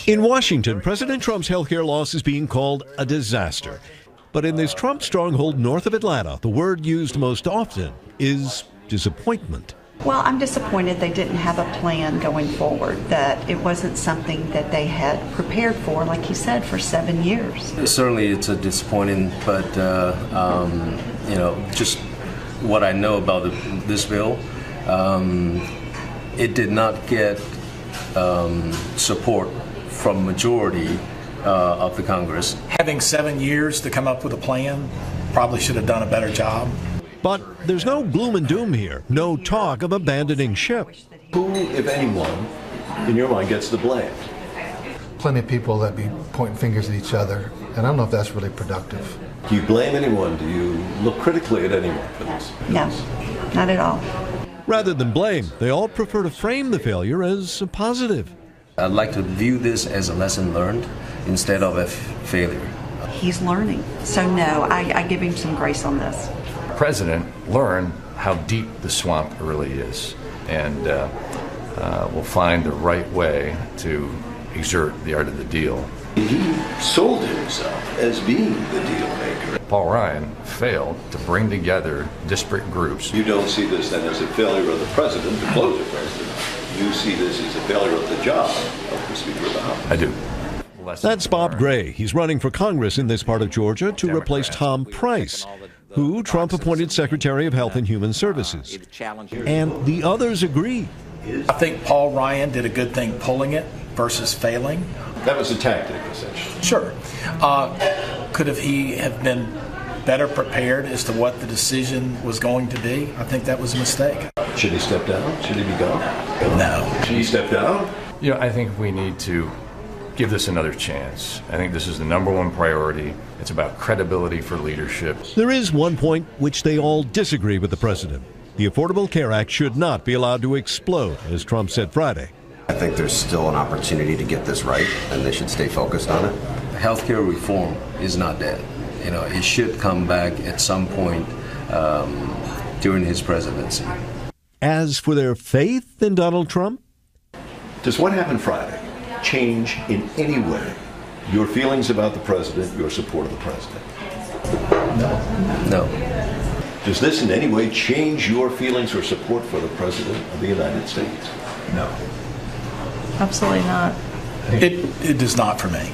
In Washington, President Trump's health care loss is being called a disaster. But in this Trump stronghold north of Atlanta, the word used most often is disappointment. Well, I'm disappointed they didn't have a plan going forward, that it wasn't something that they had prepared for, like he said, for 7 years. Certainly it's a disappointing, but, just what I know about this bill, it did not get support from majority of the Congress. Having 7 years to come up with a plan, probably should have done a better job. But there's no gloom and doom here, no talk of abandoning ship. Who, if anyone, in your mind, gets the blame? Plenty of people that be pointing fingers at each other, and I don't know if that's really productive. Do you blame anyone? Do you look critically at anyone for this? No, not at all. Rather than blame, they all prefer to frame the failure as a positive. I'd like to view this as a lesson learned instead of a failure. He's learning. So no, I give him some grace on this. The president learned how deep the swamp really is, and will find the right way to exert the art of the deal. He sold himself as being the deal maker. Paul Ryan failed to bring together disparate groups. You don't see this then as a failure of the president to close the president. You see this as a failure of the job of the Speaker of the House. I do. That's Bob Gray. He's running for Congress in this part of Georgia to replace Tom Price, who Trump appointed Secretary of Health and Human Services. And the others agree. I think Paul Ryan did a good thing pulling it versus failing. That was a tactic, essentially. Sure. Could he have been better prepared as to what the decision was going to be? I think that was a mistake. Should he step down? Should he be gone? No. Should he step down? I think we need to give this another chance. I think this is the number one priority. It's about credibility for leadership. There is one point which they all disagree with the president. The Affordable Care Act should not be allowed to explode, as Trump said Friday. I think there's still an opportunity to get this right, and they should stay focused on it. Healthcare reform is not dead. It should come back at some point during his presidency. As for their faith in Donald Trump? Does what happened Friday change in any way your feelings about the president, your support of the president? No. Does this in any way change your feelings or support for the president of the United States? No. Absolutely not. It does not for me.